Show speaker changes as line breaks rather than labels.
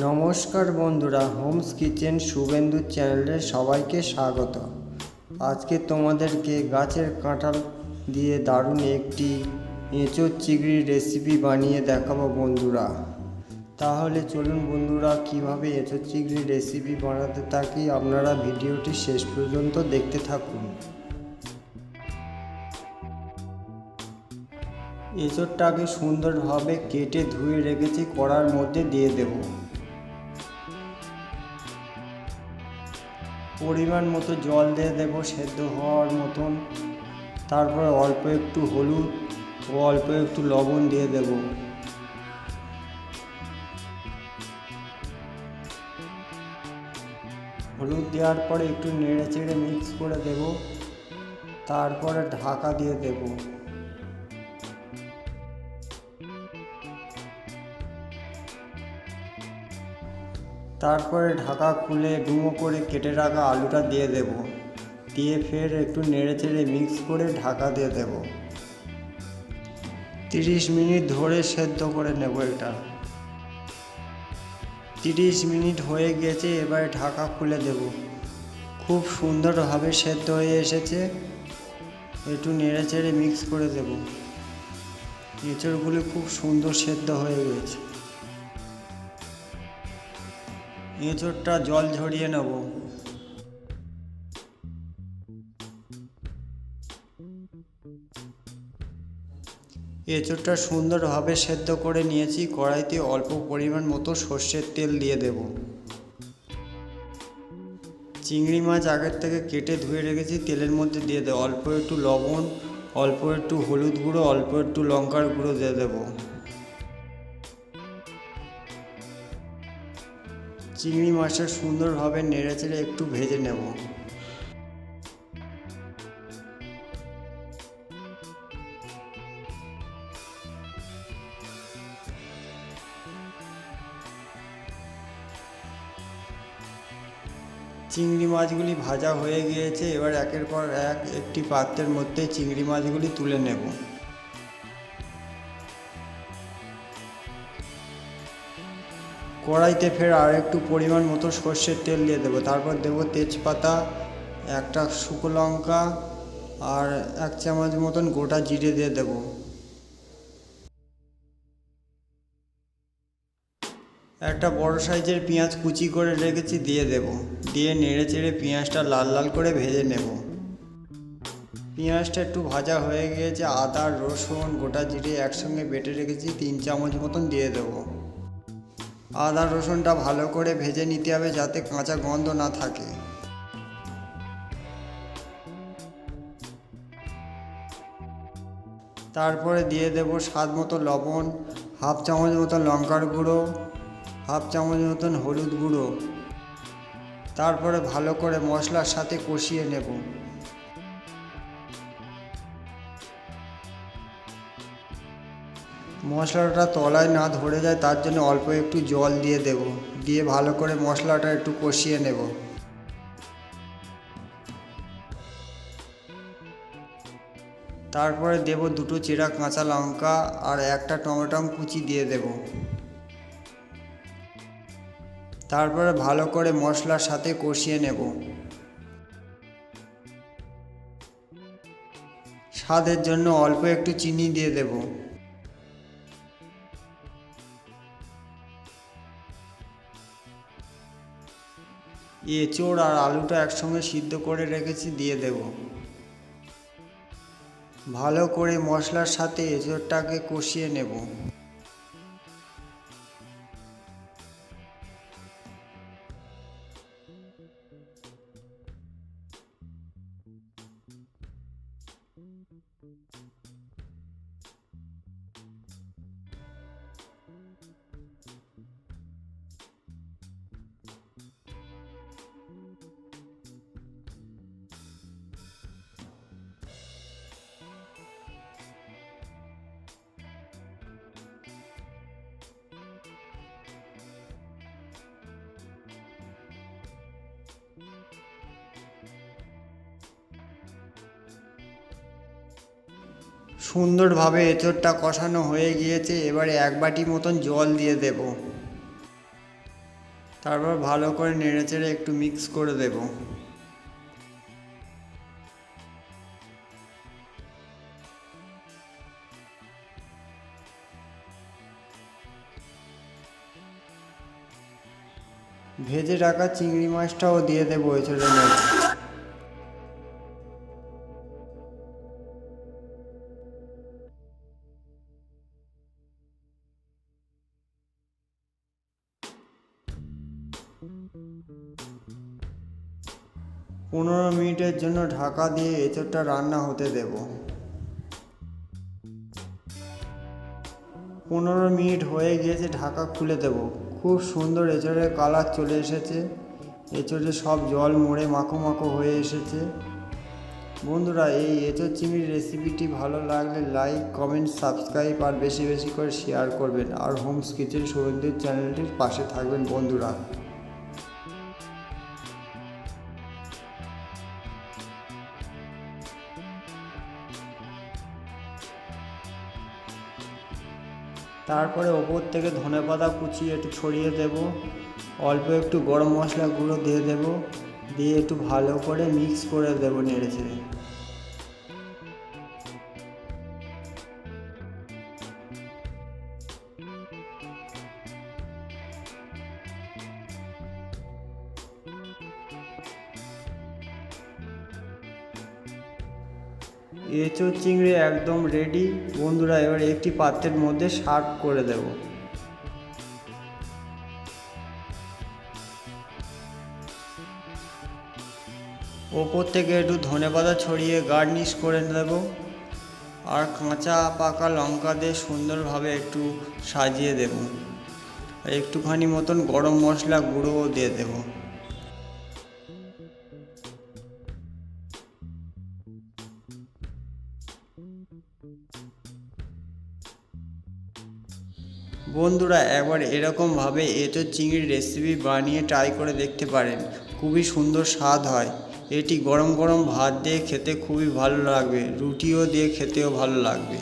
নমস্কার বন্ধুরা, Holmes kitchen Suvendu চ্যানেলে সবাইকে স্বাগত। আজকে তোমাদেরকে গাছের কাঁঠাল দিয়ে দারুণ একটি এঁচোড় চিংড়ির রেসিপি বানিয়ে দেখাবো বন্ধুরা। তাহলে চলুন বন্ধুরা, কিভাবে এঁচোড় চিংড়ির রেসিপি বানাতে থাকি আপনারা ভিডিওটি শেষ পর্যন্ত দেখতে থাকুন। এঁচোড়টাকে সুন্দরভাবে কেটে ধুয়ে রেখেছি, কড়ার মধ্যে দিয়ে দেব। পরিমাণ মতো জল দিয়ে দেবো সেদ্ধ হওয়ার মতন। তারপরে অল্প একটু হলুদ ও অল্প একটু লবণ দিয়ে দেব। হলুদ দেওয়ার পরে একটু নেড়ে চেড়ে মিক্স করে দেব। তারপরে ঢাকা দিয়ে দেব। তারপরে ঢাকা খুলে ডুমো করে কেটে রাখা আলুটা দিয়ে দেব। দিয়ে ফের একটু নেড়ে চেড়ে মিক্স করে ঢাকা দিয়ে দেব। 30 মিনিট ধরে সেদ্ধ করে নেব এটা। 30 মিনিট হয়ে গেছে, এবারে ঢাকা খুলে দেব। খুব সুন্দরভাবে সেদ্ধ হয়ে এসেছে। একটু নেড়ে চেড়ে মিক্স করে দেব। এঁচড়গুলি খুব সুন্দর সেদ্ধ হয়ে গেছে। এঁচড়টা জল ঝরিয়ে নেব। এঁচড়টা সুন্দরভাবে সেদ্ধ করে নিয়েছি। কড়াইতে অল্প পরিমাণ মতো সর্ষের তেল দিয়ে দেব। চিংড়ি মাছ আগের থেকে কেটে ধুয়ে রেখেছি, তেলের মধ্যে দিয়ে দেবো। অল্প একটু লবণ, অল্প একটু হলুদ গুঁড়ো, অল্প একটু লঙ্কার গুঁড়ো দিয়ে দেবো। চিংড়ি মাছটা সুন্দরভাবে নেড়ে চেড়ে একটু ভেজে নেব। চিংড়ি মাছগুলি ভাজা হয়ে গিয়েছে। এবার একের পর এক একটি পাত্রের মধ্যে চিংড়ি মাছগুলি তুলে নেব। কড়াইতে ফের আর একটু পরিমাণ মতো সর্ষের তেল দিয়ে দেবো। তারপর দেবো তেজপাতা, একটা শুকনো লঙ্কা আর 1 চামচ মতন গোটা জিরে দিয়ে দেবো। একটা বড় সাইজের পেঁয়াজ কুচি করে রেখেছি, দিয়ে দেব। দিয়ে নেড়ে চেড়ে পেঁয়াজটা লাল লাল করে ভেজে নেব। পেঁয়াজটা একটু ভাজা হয়ে গিয়েছে। আদা, রসুন, গোটা জিরে একসঙ্গে বেটে রেখেছি 3 চামচ মতন দিয়ে দেব। আদা রসুনটা ভালো করে ভেজে নিতে হবে যাতে কাঁচা গন্ধ না থাকে। তারপরে দিয়ে দেব স্বাদ মতো লবণ, 1/2 চামচ মতো লঙ্কার গুঁড়ো, 1/2 চামচ মতন হলুদ গুঁড়ো। তারপরে ভালো করে মশলার সাথে কষিয়ে নেব। মশলাটা তলায় না ধরে যায় তার জন্য অল্প একটু জল দিয়ে দেব। দিয়ে ভালো করে মশলাটা একটু কষিয়ে নেব। তারপরে দেব 2টো চেরা কাঁচা লঙ্কা আর একটা টমেটো কুচি দিয়ে দেব। তারপরে ভালো করে মশলার সাথে কষিয়ে নেব। স্বাদের জন্য অল্প একটু চিনি দিয়ে দেব। এঁচোড় আর আলুটা একসঙ্গে সিদ্ধ করে রেখেছি, দিয়ে দেব। ভালো করে মশলার সাথে এঁচোড়টাকে কষিয়ে নেব। সুন্দরভাবে এঁচোড়টা কষানো হয়ে গিয়েছে। এবারে 1 বাটি মতন জল দিয়ে দেব। তারপর ভালো করে নেড়েচেড়ে একটু মিক্স করে দেব। ভেজে রাখা চিংড়ি মাছটাও দিয়ে দেবো এঁচোড়ের মধ্যে। পনেরো মিনিটের জন্য ঢাকা দিয়ে এঁচোড়টা রান্না হতে দেব। 15 মিনিট হয়ে গিয়েছে, ঢাকা খুলে দেব। খুব সুন্দর এঁচোড়ের কালার চলে এসেছে, এঁচোড়ে সব জল মরে মাখো মাখো হয়ে এসেছে। বন্ধুরা, এই এঁচোড় চিংড়ির রেসিপিটি ভালো লাগলে লাইক, কমেন্ট, সাবস্ক্রাইব আর বেশি বেশি করে শেয়ার করবেন। আর হোমস কিচেন শুভেন্দুর চ্যানেলটির পাশে থাকবেন বন্ধুরা। তারপরে ওপর থেকে ধনেপাতা কুচিয়ে একটু ছড়িয়ে দেব। অল্প একটু গরম মশলা গুঁড়ো দিয়ে দেব, দিয়ে একটু ভালো করে মিক্স করে দেব নেড়েচেড়ে। এঁচোড় চিংড়ি একদম রেডি বন্ধুরা। এবার একটি পাত্রের মধ্যে সার্ভ করে দেব। ওপর থেকে একটু ধনেপাতা ছড়িয়ে গার্নিশ করে দেব, আর কাঁচা পাকা লঙ্কা দিয়ে সুন্দরভাবে একটু সাজিয়ে দেব, আর একটুখানি মতন গরম মশলা গুঁড়োও দিয়ে দেব। বন্ধুরা, একবার এরকমভাবে এঁচোড় চিংড়ির রেসিপি বানিয়ে ট্রাই করে দেখতে পারেন, খুবই সুন্দর স্বাদ হয়। এটি গরম গরম ভাত দিয়ে খেতে খুবই ভালো লাগবে, রুটিও দিয়ে খেতেও ভালো লাগবে।